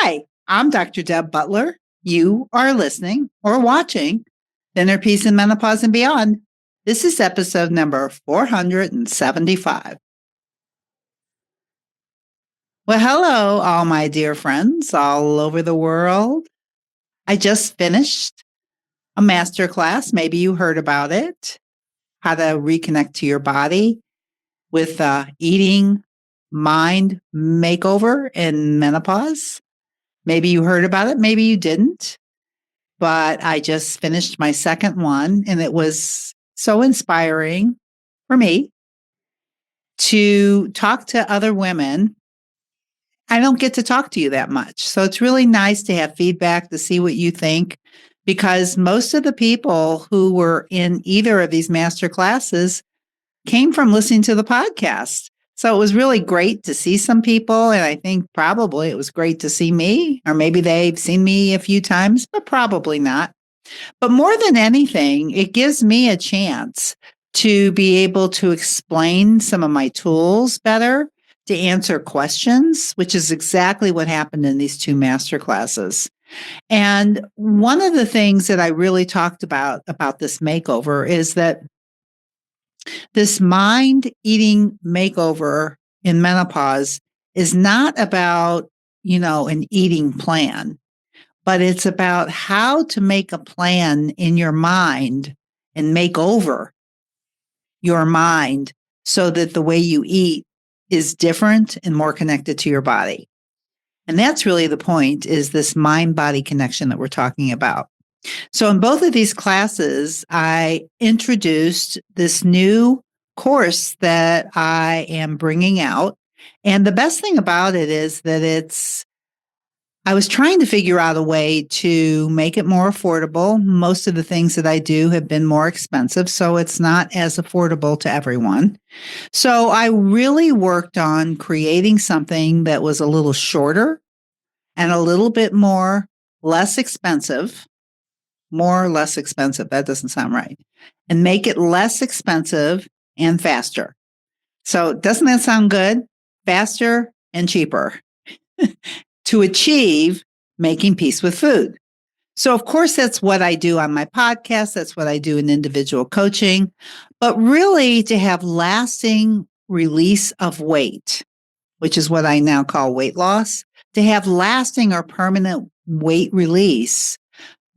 Hi, I'm Dr. Deb Butler. You are listening or watching Inner Peace and Menopause and Beyond. This is episode number 475. Well, hello, all my dear friends all over the world. I just finished a masterclass. Maybe you heard about it. How to reconnect to your body with eating mind makeover in menopause. Maybe you heard about it. Maybe you didn't. But I just finished my second one, and it was so inspiring for me to talk to other women. I don't get to talk to you that much. So it's really nice to have feedback to see what you think, because most of the people who were in either of these master classes came from listening to the podcast. So it was really great to see some people. And I think probably it was great to see me, or maybe they've seen me a few times, but probably not. But more than anything, it gives me a chance to be able to explain some of my tools better, to answer questions, which is exactly what happened in these two master classes. And one of the things that I really talked about this makeover is that this mind eating makeover in menopause is not about, an eating plan, but it's about how to make a plan in your mind and make over your mind so that the way you eat is different and more connected to your body. And that's really the point, is this mind-body connection that we're talking about. So in both of these classes, I introduced this new course that I am bringing out. And the best thing about it is that I was trying to figure out a way to make it more affordable. Most of the things that I do have been more expensive, so it's not as affordable to everyone. So I really worked on creating something that was a little shorter and a little bit less expensive. More or less expensive. That doesn't sound right. And make it less expensive and faster. So doesn't that sound good? Faster and cheaper to achieve making peace with food. So, of course, that's what I do on my podcast. That's what I do in individual coaching. But really, to have lasting release of weight, which is what I now call weight loss, to have lasting or permanent weight release,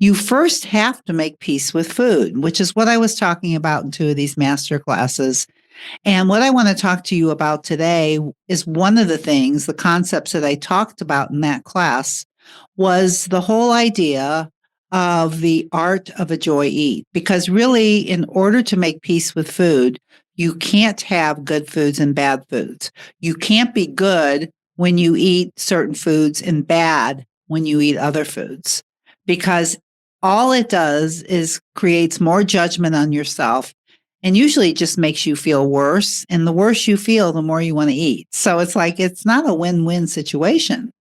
you first have to make peace with food, which is what I was talking about in two of these master classes. And what I want to talk to you about today is one of the things, the concepts that I talked about in that class, was the whole idea of the art of a joy eat. Because really, in order to make peace with food, you can't have good foods and bad foods. You can't be good when you eat certain foods and bad when you eat other foods, because all it does is creates more judgment on yourself, and usually it just makes you feel worse. And the worse you feel, the more you want to eat. So it's like, it's not a win-win situation.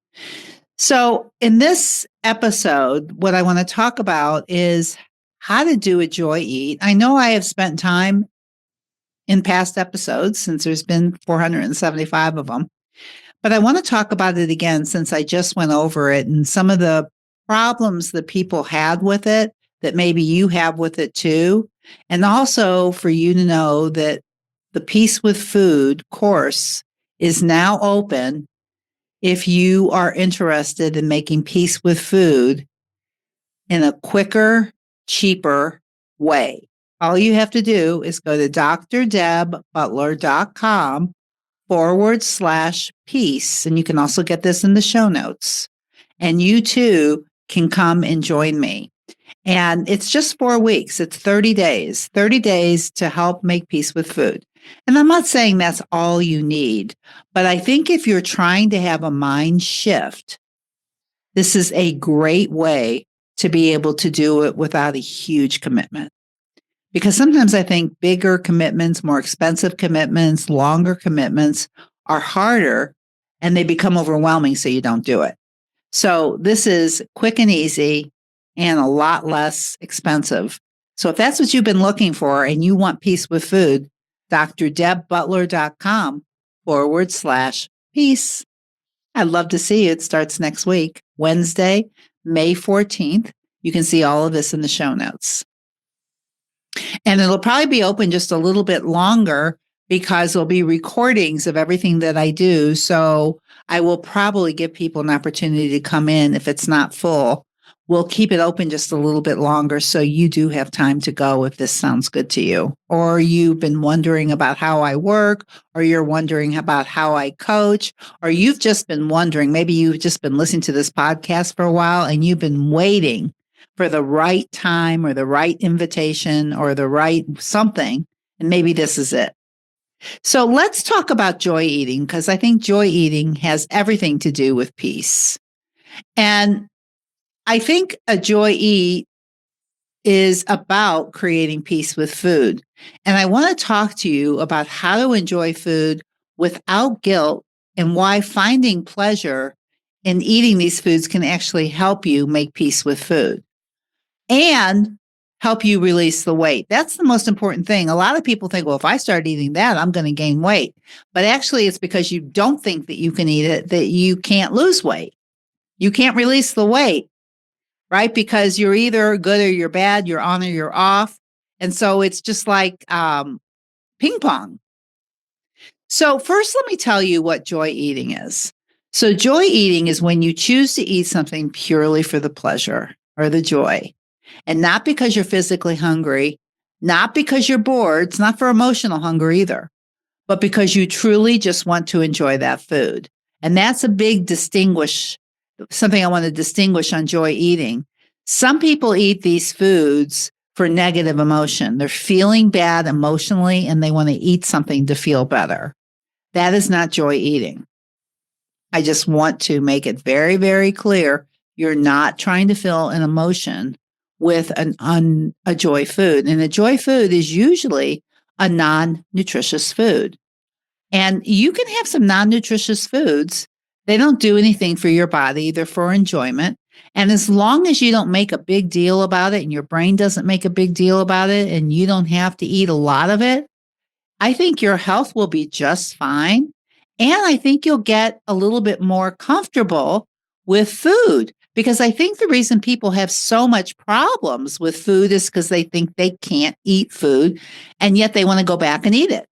So in this episode, what I want to talk about is how to do a joy eat. I know I have spent time in past episodes, since there's been 475 of them, but I want to talk about it again since I just went over it and some of the problems that people had with it that maybe you have with it too. And also for you to know that the Peace with Food course is now open if you are interested in making peace with food in a quicker, cheaper way. All you have to do is go to drdebbutler.com/peace. And you can also get this in the show notes. And you too can come and join me. And it's just 4 weeks. It's 30 days to help make peace with food. And I'm not saying that's all you need, but I think if you're trying to have a mind shift, this is a great way to be able to do it without a huge commitment. Because sometimes I think bigger commitments, more expensive commitments, longer commitments are harder and they become overwhelming, so you don't do it. So this is quick and easy and a lot less expensive. So if that's what you've been looking for and you want peace with food, drdebbutler.com/peace. I'd love to see you. It starts next week, Wednesday, May 14th. You can see all of this in the show notes. And it'll probably be open just a little bit longer because there'll be recordings of everything that I do. So I will probably give people an opportunity to come in if it's not full. We'll keep it open just a little bit longer so you do have time to go if this sounds good to you. Or you've been wondering about how I work, or you're wondering about how I coach, or you've just been wondering, maybe you've just been listening to this podcast for a while and you've been waiting for the right time or the right invitation or the right something. And maybe this is it. So let's talk about joy eating because I think joy eating has everything to do with peace. And I think a joy eat is about creating peace with food. And I want to talk to you about how to enjoy food without guilt and why finding pleasure in eating these foods can actually help you make peace with food and help you release the weight. That's the most important thing. A lot of people think, well, if I start eating that, I'm going to gain weight. But actually, it's because you don't think that you can eat it, that you can't lose weight. You can't release the weight, right? Because you're either good or you're bad, you're on or you're off. And so it's just like ping pong. So, first, let me tell you what joy eating is. So, joy eating is when you choose to eat something purely for the pleasure or the joy. And not because you're physically hungry, not because you're bored, it's not for emotional hunger either, but because you truly just want to enjoy that food. And that's a big something I want to distinguish on joy eating. Some people eat these foods for negative emotion. They're feeling bad emotionally and they want to eat something to feel better. That is not joy eating. I just want to make it very, very clear. You're not trying to feel an emotion with a joy food. And a joy food is usually a non-nutritious food. And you can have some non-nutritious foods. They don't do anything for your body. They're for enjoyment. And as long as you don't make a big deal about it and your brain doesn't make a big deal about it and you don't have to eat a lot of it, I think your health will be just fine. And I think you'll get a little bit more comfortable with food because I think the reason people have so much problems with food is because they think they can't eat food and yet they want to go back and eat it.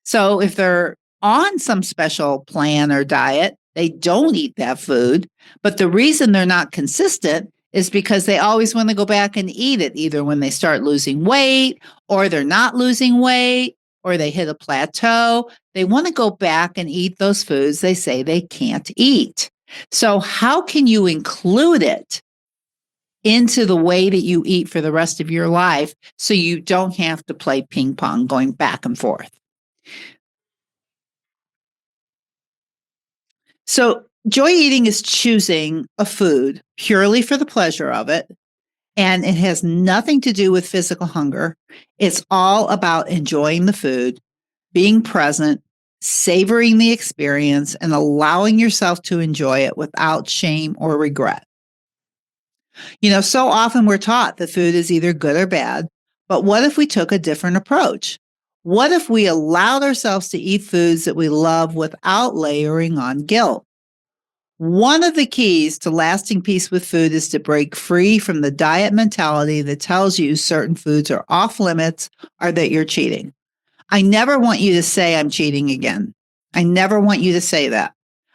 So if they're on some special plan or diet, they don't eat that food. But the reason they're not consistent is because they always want to go back and eat it, either when they start losing weight or they're not losing weight or they hit a plateau. They want to go back and eat those foods they say they can't eat. So how can you include it into the way that you eat for the rest of your life so you don't have to play ping pong going back and forth? So, joy eating is choosing a food purely for the pleasure of it, and it has nothing to do with physical hunger. It's all about enjoying the food, being present, savoring the experience, and allowing yourself to enjoy it without shame or regret. So often we're taught that food is either good or bad, but what if we took a different approach? What if we allowed ourselves to eat foods that we love without layering on guilt? One of the keys to lasting peace with food is to break free from the diet mentality that tells you certain foods are off limits or that you're cheating. I never want you to say, I'm cheating again. I never want you to say that.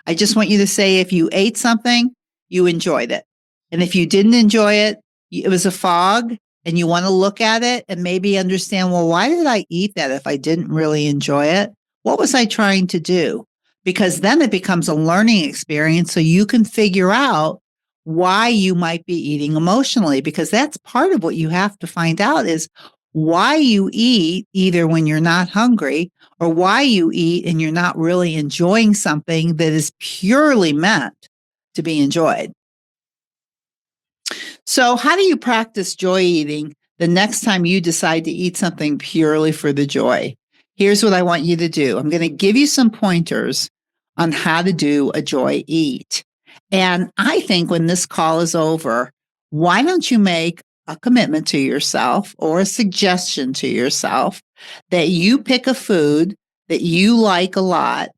I just want you to say, if you ate something, you enjoyed it. And if you didn't enjoy it, it was a fog, and you want to look at it and maybe understand, well, why did I eat that if I didn't really enjoy it? What was I trying to do? Because then it becomes a learning experience so you can figure out why you might be eating emotionally, because that's part of what you have to find out is why you eat either when you're not hungry or why you eat and you're not really enjoying something that is purely meant to be enjoyed. So, how do you practice joy eating the next time you decide to eat something purely for the joy? Here's what I want you to do. I'm going to give you some pointers on how to do a joy eat. And I think when this call is over, why don't you make a commitment to yourself or a suggestion to yourself that you pick a food that you like a lot,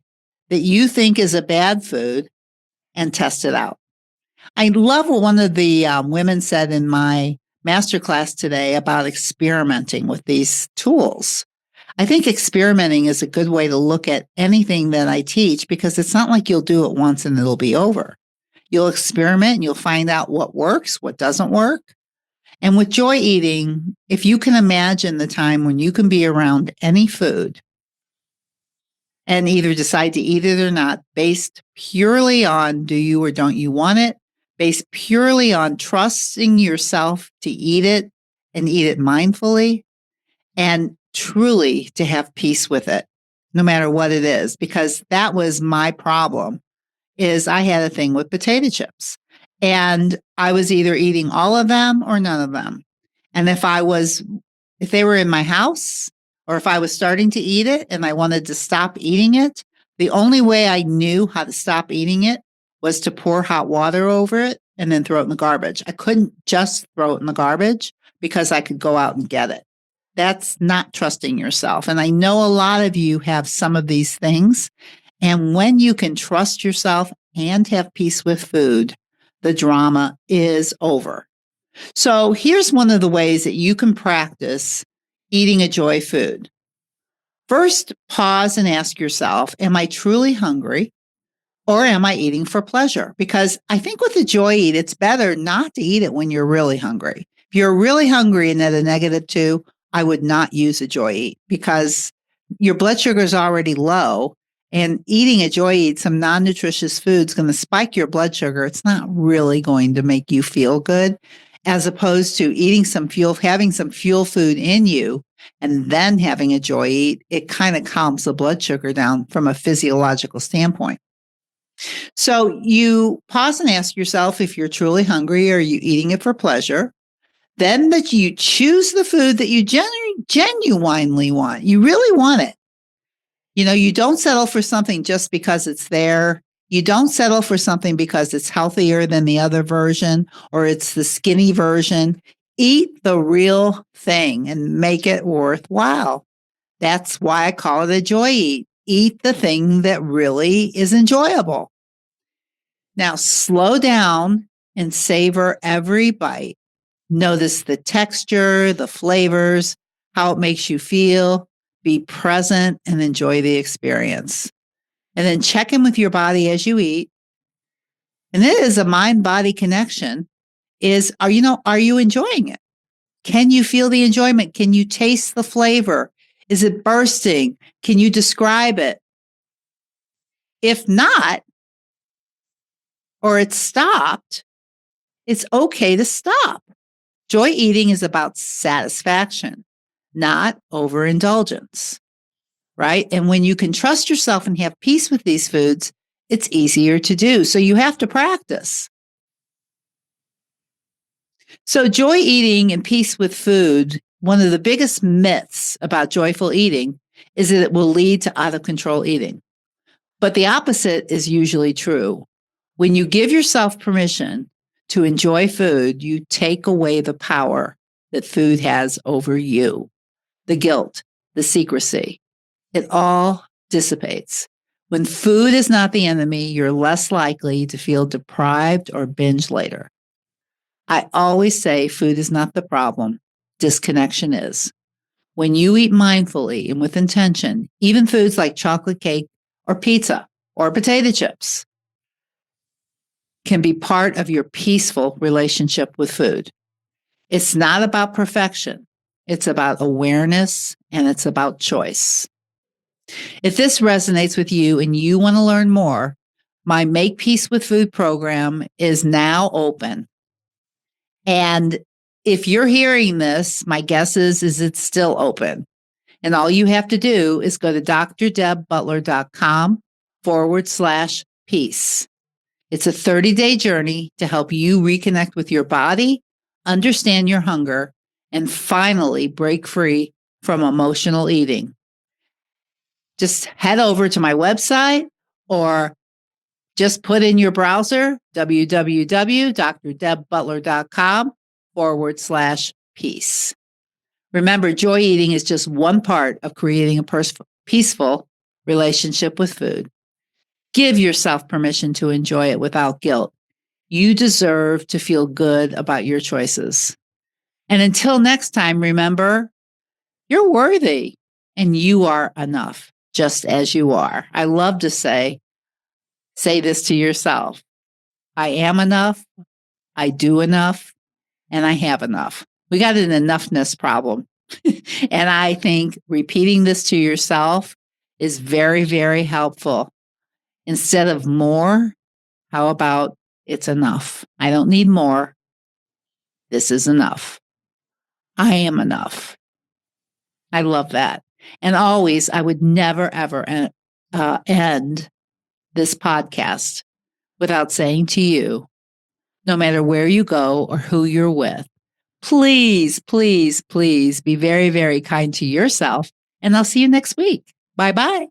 that you think is a bad food, and test it out. I love what one of the women said in my masterclass today about experimenting with these tools. I think experimenting is a good way to look at anything that I teach because it's not like you'll do it once and it'll be over. You'll experiment and you'll find out what works, what doesn't work. And with joy eating, if you can imagine the time when you can be around any food and either decide to eat it or not, based purely on do you or don't you want it, based purely on trusting yourself to eat it and eat it mindfully, and truly to have peace with it, no matter what it is, because that was my problem is I had a thing with potato chips and I was either eating all of them or none of them. And if they were in my house or if I was starting to eat it and I wanted to stop eating it, the only way I knew how to stop eating it was to pour hot water over it and then throw it in the garbage. I couldn't just throw it in the garbage because I could go out and get it. That's not trusting yourself. And I know a lot of you have some of these things. And when you can trust yourself and have peace with food, the drama is over. So here's one of the ways that you can practice eating a joy food. First, pause and ask yourself, am I truly hungry or am I eating for pleasure? Because I think with the joy eat, it's better not to eat it when you're really hungry. If you're really hungry and at a -2, I would not use a joy eat because your blood sugar is already low. And eating a joy eat, some non-nutritious food, is going to spike your blood sugar. It's not really going to make you feel good, as opposed to eating having some fuel food in you and then having a joy eat. It kind of calms the blood sugar down from a physiological standpoint. So you pause and ask yourself if you're truly hungry, or are you eating it for pleasure? Then that you choose the food that you genuinely want. You really want it. You don't settle for something just because it's there. You don't settle for something because it's healthier than the other version or it's the skinny version. Eat the real thing and make it worthwhile. That's why I call it a joy eat. Eat the thing that really is enjoyable. Now, slow down and savor every bite. Notice the texture, the flavors, how it makes you feel. Be present and enjoy the experience. And then check in with your body as you eat. And it is a mind-body connection. Are you enjoying it? Can you feel the enjoyment? Can you taste the flavor? Is it bursting? Can you describe it? If not, or it's stopped, it's okay to stop. Joy eating is about satisfaction, not overindulgence, right? And when you can trust yourself and have peace with these foods, it's easier to do. So you have to practice. So joy eating and peace with food, one of the biggest myths about joyful eating is that it will lead to out of control eating. But the opposite is usually true. When you give yourself permission to enjoy food, you take away the power that food has over you, the guilt, the secrecy. It all dissipates. When food is not the enemy, you're less likely to feel deprived or binge later. I always say food is not the problem, disconnection is. When you eat mindfully and with intention, even foods like chocolate cake or pizza or potato chips can be part of your peaceful relationship with food. It's not about perfection. It's about awareness and it's about choice. If this resonates with you and you want to learn more, my Make Peace with Food program is now open. And if you're hearing this, my guess is it's still open. And all you have to do is go to drdebbutler.com/peace. It's a 30-day journey to help you reconnect with your body, understand your hunger, and finally break free from emotional eating. Just head over to my website or just put in your browser, www.drdebbutler.com/peace. Remember, joy eating is just one part of creating a peaceful relationship with food. Give yourself permission to enjoy it without guilt. You deserve to feel good about your choices. And until next time, remember, you're worthy and you are enough just as you are. I love to say this to yourself. I am enough. I do enough and I have enough. We got an enoughness problem. And I think repeating this to yourself is very, very helpful. Instead of more, how about it's enough? I don't need more. This is enough. I am enough. I love that. And always, I would never, ever end this podcast without saying to you, no matter where you go or who you're with, please, please, please be very, very kind to yourself. And I'll see you next week. Bye bye.